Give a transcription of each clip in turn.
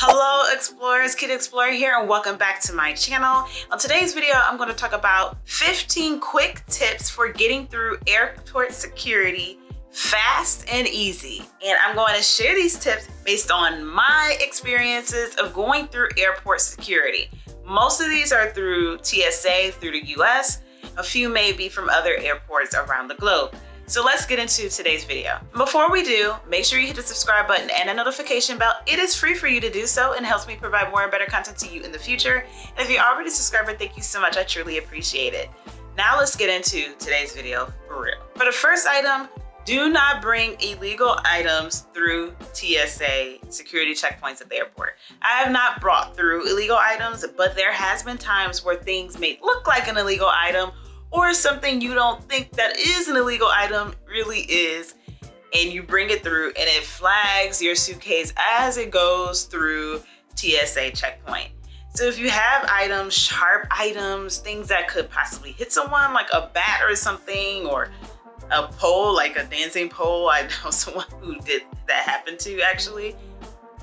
Hello explorers, Kid Explorer here and welcome back to my channel. On today's video, I'm going to talk about 15 quick tips for getting through airport security fast and easy. And I'm going to share these tips based on my experiences of going through airport security. Most of these are through TSA, through the US. A few may be from other airports around the globe. So let's get into today's video. Before we do, make sure you hit the subscribe button and the notification bell. It is free for you to do so and helps me provide more and better content to you in the future. And if you're already a subscriber, thank you so much. I truly appreciate it. Now let's get into today's video for real. For the first item, do not bring illegal items through TSA security checkpoints at the airport. I have not brought through illegal items, but there has been times where things may look like an illegal item or something you don't think that is an illegal item really is, and you bring it through and it flags your suitcase as it goes through TSA checkpoint. So if you have items, sharp items, things that could possibly hit someone, like a bat or something, or a pole, like a dancing pole, I know someone who did that happen to actually,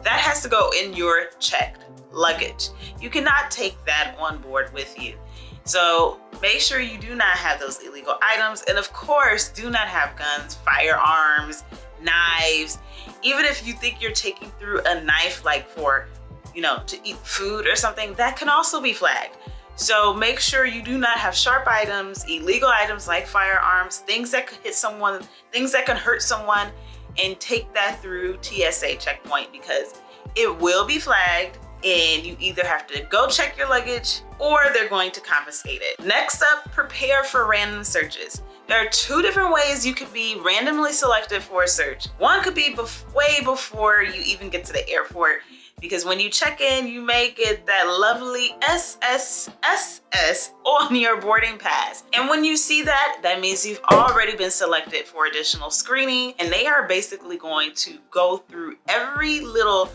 that has to go in your checked luggage. You cannot take that on board with you. So make sure you do not have those illegal items. And of course, do not have guns, firearms, knives. Even if you think you're taking through a knife, like for, to eat food or something, that can also be flagged. So make sure you do not have sharp items, illegal items like firearms, things that could hit someone, things that can hurt someone, and take that through TSA checkpoint because it will be flagged. And you either have to go check your luggage or they're going to confiscate it. Next up, prepare for random searches. There are two different ways you could be randomly selected for a search. One could be way before you even get to the airport, because when you check in, you may get that lovely SSSS on your boarding pass. And when you see that, that means you've already been selected for additional screening, and they are basically going to go through every little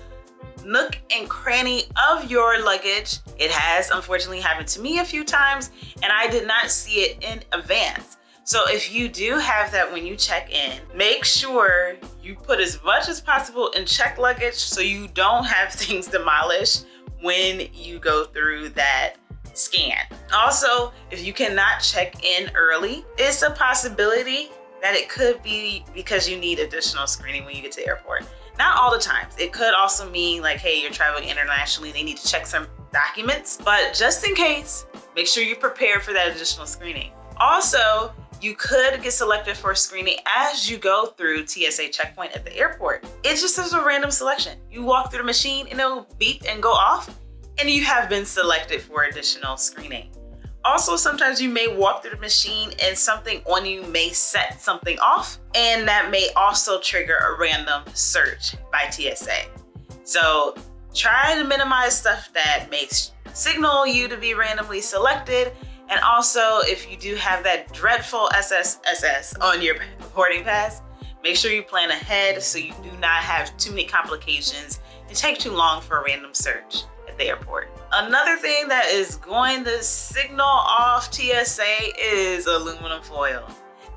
nook and cranny of your luggage. It has unfortunately happened to me a few times and I did not see it in advance. So if you do have that when you check in, make sure you put as much as possible in checked luggage so you don't have things demolished when you go through that scan. Also, if you cannot check in early, it's a possibility that it could be because you need additional screening when you get to the airport. Not all the times. It could also mean like, hey, you're traveling internationally, they need to check some documents, but just in case, make sure you're prepared for that additional screening. Also, you could get selected for a screening as you go through TSA checkpoint at the airport. It's just as a random selection. You walk through the machine and it'll beep and go off, and you have been selected for additional screening. Also, sometimes you may walk through the machine and something on you may set something off, and that may also trigger a random search by TSA. So try to minimize stuff that may signal you to be randomly selected. And also, if you do have that dreadful SSSS on your boarding pass, make sure you plan ahead so you do not have too many complications and take too long for a random search at the airport. Another thing that is going to signal off TSA is aluminum foil.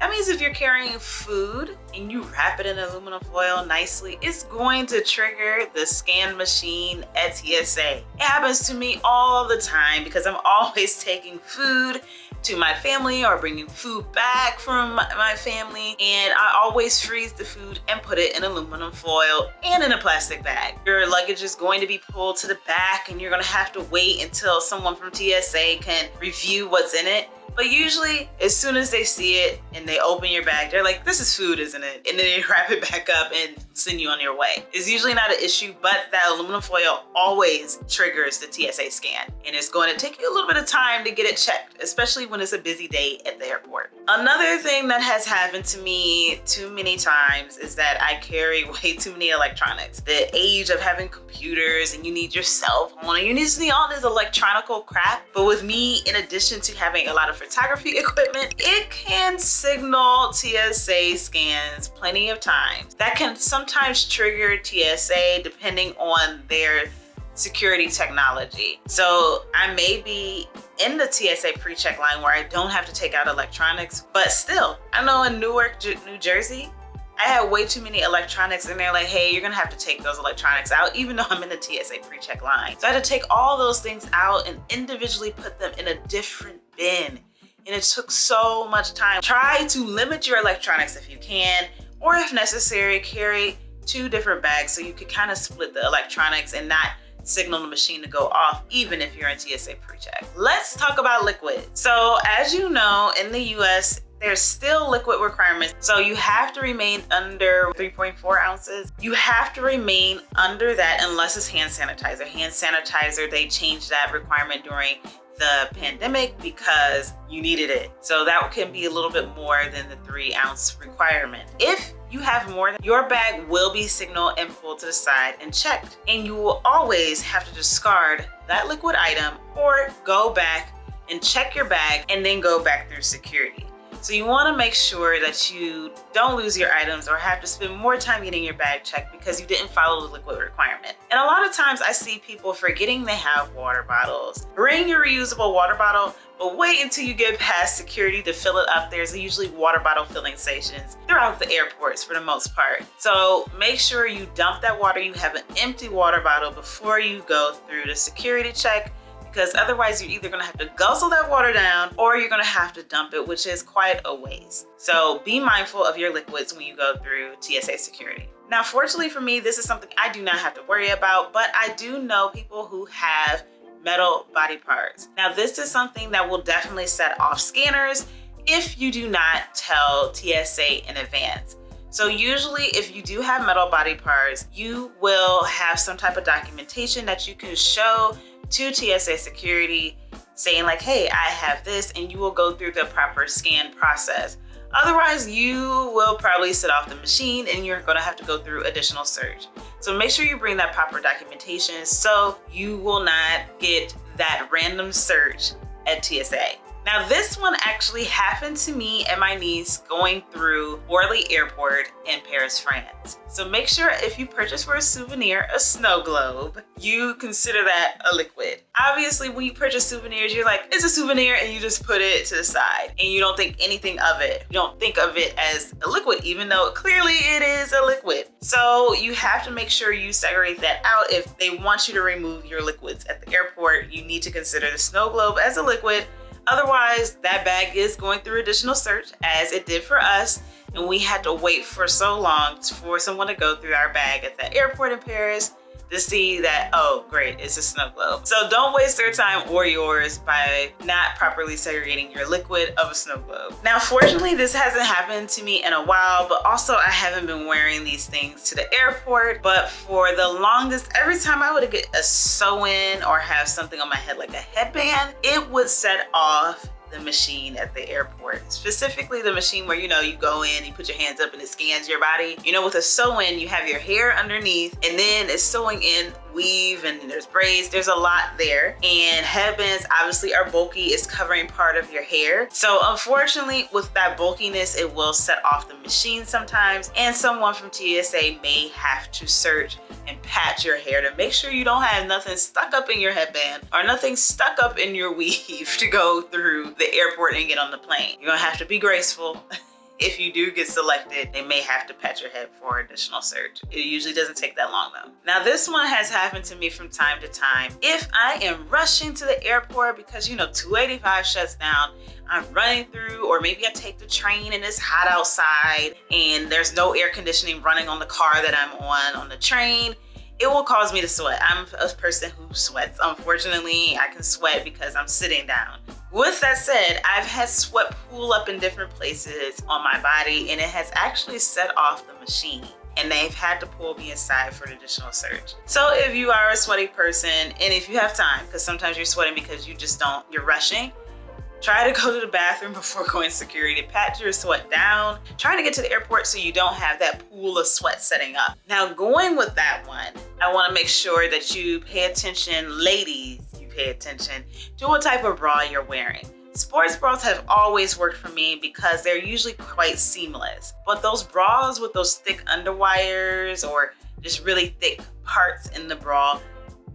That means if you're carrying food and you wrap it in aluminum foil nicely, it's going to trigger the scan machine at TSA. It happens to me all the time because I'm always taking food to my family or bringing food back from my family, and I always freeze the food and put it in aluminum foil and in a plastic bag. Your luggage is going to be pulled to the back and you're going to have to wait until someone from TSA can review what's in it. But usually, as soon as they see it and they open your bag, they're like, this is food, isn't it? And then they wrap it back up and send you on your way. It's usually not an issue, but that aluminum foil always triggers the TSA scan. And it's going to take you a little bit of time to get it checked, especially when it's a busy day at the airport. Another thing that has happened to me too many times is that I carry way too many electronics. The age of having computers and you need your cell phone and you need to see all this electronical crap. But with me, in addition to having a lot of photography equipment, it can signal TSA scans plenty of times. That can sometimes trigger TSA depending on their security technology. So I may be in the TSA pre-check line where I don't have to take out electronics, but still, I know in Newark, New Jersey, I had way too many electronics and they're like, hey, you're gonna have to take those electronics out, even though I'm in the TSA pre-check line. So I had to take all those things out and individually put them in a different bin. And it took so much time. Try to limit your electronics if you can, or if necessary, carry 2 different bags so you could kind of split the electronics and not signal the machine to go off, even if you're in TSA pre-check. Let's talk about liquid. So as you know, in the US, there's still liquid requirements. So you have to remain under 3.4 ounces. You have to remain under that unless it's hand sanitizer. Hand sanitizer, they changed that requirement during the pandemic because you needed it. So that can be a little bit more than the 3-ounce requirement. If you have more, your bag will be signaled and pulled to the side and checked. And you will always have to discard that liquid item or go back and check your bag and then go back through security. So you want to make sure that you don't lose your items or have to spend more time getting your bag checked because you didn't follow the liquid requirement. And a lot of times I see people forgetting they have water bottles. Bring your reusable water bottle, but wait until you get past security to fill it up. There's usually water bottle filling stations throughout the airports for the most part. So make sure you dump that water. You have an empty water bottle before you go through the security check, because otherwise you're either gonna have to guzzle that water down or you're gonna have to dump it, which is quite a waste. So be mindful of your liquids when you go through TSA security. Now, fortunately for me, this is something I do not have to worry about, but I do know people who have metal body parts. Now, this is something that will definitely set off scanners if you do not tell TSA in advance. So usually if you do have metal body parts, you will have some type of documentation that you can show to TSA security saying like, hey, I have this, and you will go through the proper scan process. Otherwise, you will probably sit off the machine and you're gonna have to go through additional search. So make sure you bring that proper documentation so you will not get that random search at TSA. Now, this one actually happened to me and my niece going through Orly Airport in Paris, France. So make sure if you purchase for a souvenir a snow globe, you consider that a liquid. Obviously, when you purchase souvenirs, you're like, it's a souvenir, and you just put it to the side and you don't think anything of it. You don't think of it as a liquid, even though clearly it is a liquid. So you have to make sure you segregate that out. If they want you to remove your liquids at the airport, you need to consider the snow globe as a liquid. Otherwise, that bag is going through additional search, as it did for us, and we had to wait for so long for someone to go through our bag at the airport in Paris to see that, oh great, it's a snow globe. So don't waste their time or yours by not properly segregating your liquid of a snow globe. Now, fortunately, this hasn't happened to me in a while, but also I haven't been wearing these things to the airport. But for the longest, every time I would get a sew-in or have something on my head like a headband, it would set off the machine at the airport. Specifically the machine where, you know, you go in, you put your hands up and it scans your body. You know, with a sew-in, you have your hair underneath and then it's sewing in weave and there's braids. There's a lot there. And headbands obviously are bulky. It's covering part of your hair. So unfortunately, with that bulkiness, it will set off the machine sometimes. And someone from TSA may have to search and pat your hair to make sure you don't have nothing stuck up in your headband or nothing stuck up in your weave to go through the airport and get on the plane. You're gonna have to be graceful. If you do get selected, they may have to pat your head for additional search. It usually doesn't take that long though. Now, this one has happened to me from time to time. If I am rushing to the airport because, you know, 285 shuts down, I'm running through, or maybe I take the train and it's hot outside and there's no air conditioning running on the car that I'm on the train, it will cause me to sweat. I'm a person who sweats. Unfortunately, I can sweat because I'm sitting down. With that said, I've had sweat pool up in different places on my body and it has actually set off the machine and they've had to pull me aside for an additional search. So if you are a sweaty person and if you have time, because sometimes you're sweating because you're rushing, try to go to the bathroom before going to security. Pat your sweat down. Trying to get to the airport so you don't have that pool of sweat setting up. Now, going with that one, I want to make sure that you pay attention, ladies, pay attention to what type of bra you're wearing. Sports bras have always worked for me because they're usually quite seamless. But those bras with those thick underwires or just really thick parts in the bra,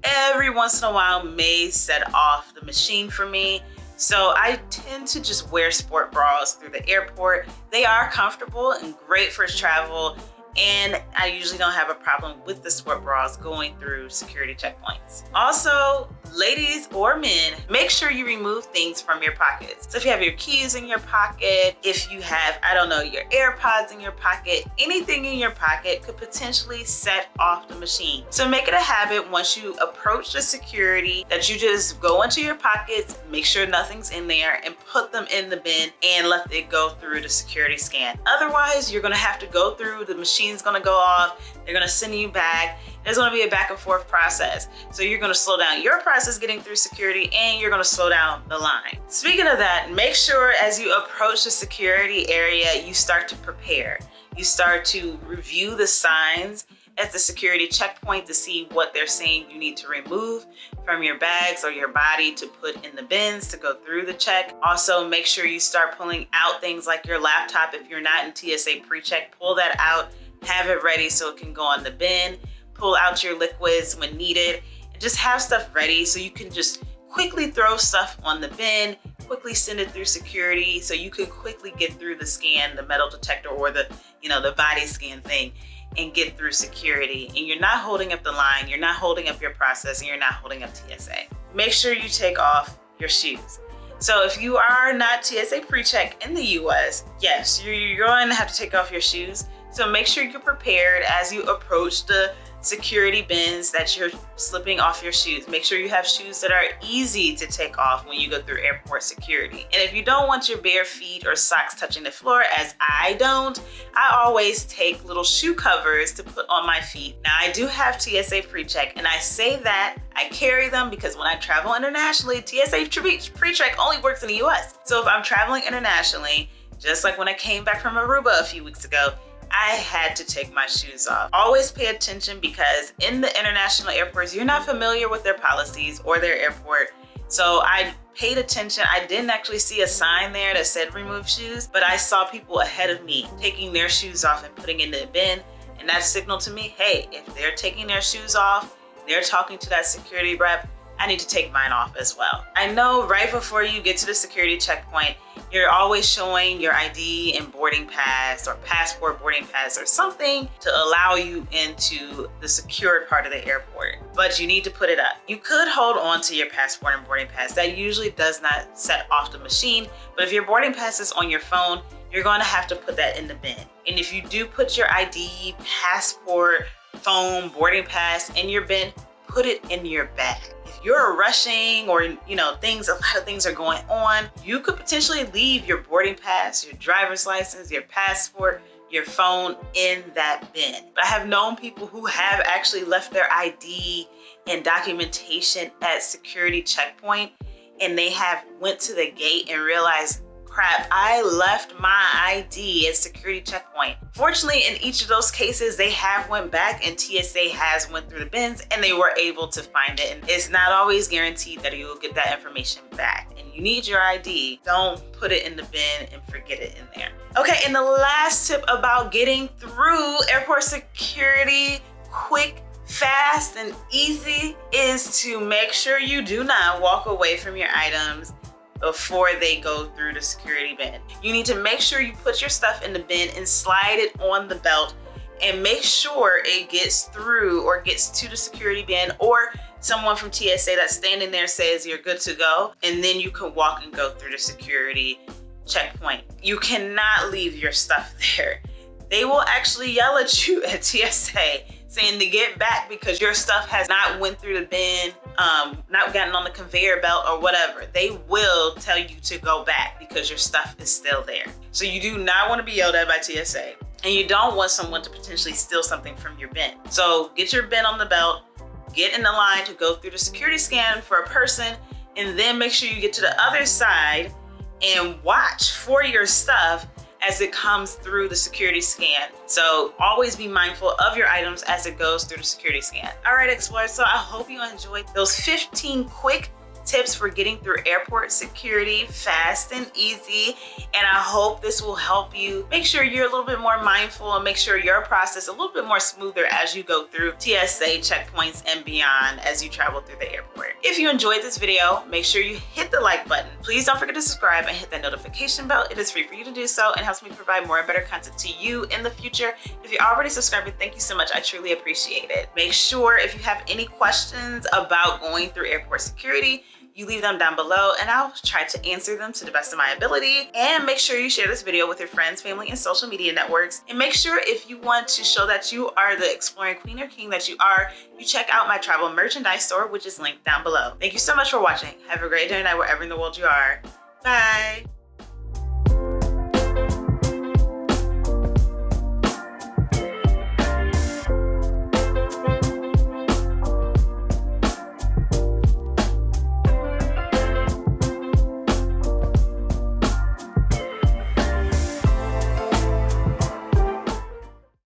every once in a while may set off the machine for me. So I tend to just wear sport bras through the airport. They are comfortable and great for travel, and I usually don't have a problem with the sport bras going through security checkpoints. Also, ladies or men, make sure you remove things from your pockets. So if you have your keys in your pocket, if you have, I don't know, your AirPods in your pocket, anything in your pocket could potentially set off the machine. So make it a habit once you approach the security that you just go into your pockets, make sure nothing's in there, and put them in the bin and let it go through the security scan. Otherwise, you're gonna have to go through, the machine's gonna go off, they're gonna send you back. There's gonna be a back and forth process. So you're gonna slow down your process getting through security, and you're gonna slow down the line. Speaking of that, make sure as you approach the security area, you start to prepare. You start to review the signs at the security checkpoint to see what they're saying you need to remove from your bags or your body to put in the bins to go through the check. Also, make sure you start pulling out things like your laptop. If you're not in TSA pre-check, pull that out, have it ready so it can go on the bin. Pull out your liquids when needed, and just have stuff ready so you can just quickly throw stuff on the bin, quickly send it through security so you can quickly get through the scan, the metal detector or the body scan thing, and get through security. And you're not holding up the line, you're not holding up your process, and you're not holding up TSA. Make sure you take off your shoes. So if you are not TSA pre-check in the US, yes, you're going to have to take off your shoes. So make sure you're prepared as you approach the security bins that you're slipping off your shoes. Make sure you have shoes that are easy to take off when you go through airport security. And if you don't want your bare feet or socks touching the floor, as I don't, I always take little shoe covers to put on my feet. Now I do have TSA pre-check, and I say that I carry them because when I travel internationally, TSA pre-check only works in the US. So if I'm traveling internationally, just like when I came back from Aruba a few weeks ago, I had to take my shoes off. Always pay attention, because in the international airports, you're not familiar with their policies or their airport. So I paid attention. I didn't actually see a sign there that said remove shoes, but I saw people ahead of me taking their shoes off and putting in the bin. And that signaled to me, hey, if they're taking their shoes off, they're talking to that security rep, I need to take mine off as well. I know right before you get to the security checkpoint, you're always showing your ID and boarding pass or passport boarding pass or something to allow you into the secured part of the airport, but you need to put it up. You could hold on to your passport and boarding pass. That usually does not set off the machine, but if your boarding pass is on your phone, you're going to have to put that in the bin. And if you do put your ID, passport, phone, boarding pass in your bin, put it in your bag. If you're rushing or a lot of things are going on, you could potentially leave your boarding pass, your driver's license, your passport, your phone in that bin. But I have known people who have actually left their ID and documentation at security checkpoint, and they have went to the gate and realized, crap, I left my ID at security checkpoint. Fortunately, in each of those cases, they have went back and TSA has went through the bins and they were able to find it. And it's not always guaranteed that you will get that information back. And you need your ID. Don't put it in the bin and forget it in there. Okay, and the last tip about getting through airport security quick, fast, and easy is to make sure you do not walk away from your items before they go through the security bin. You need to make sure you put your stuff in the bin and slide it on the belt and make sure it gets through or gets to the security bin, or someone from TSA that's standing there says you're good to go, and then you can walk and go through the security checkpoint. You cannot leave your stuff there. They will actually yell at you at TSA saying to get back because your stuff has not went through the bin, not gotten on the conveyor belt or whatever. They will tell you to go back because your stuff is still there. So you do not want to be yelled at by TSA, and you don't want someone to potentially steal something from your bin. So get your bin on the belt, get in the line to go through the security scan for a person, and then make sure you get to the other side and watch for your stuff as it comes through the security scan. So always be mindful of your items as it goes through the security scan. All right, Explorers, so I hope you enjoyed those 15 quick tips for getting through airport security fast and easy. And I hope this will help you make sure you're a little bit more mindful and make sure your process a little bit more smoother as you go through TSA checkpoints and beyond as you travel through the airport. If you enjoyed this video, make sure you hit the like button. Please don't forget to subscribe and hit that notification bell. It is free for you to do so and helps me provide more and better content to you in the future. If you're already subscribed, thank you so much. I truly appreciate it. Make sure if you have any questions about going through airport security, you leave them down below and I'll try to answer them to the best of my ability. And make sure you share this video with your friends, family, and social media networks. And make sure if you want to show that you are the exploring queen or king that you are, you check out my travel merchandise store, which is linked down below. Thank you so much for watching. Have a great day and night wherever in the world you are. Bye.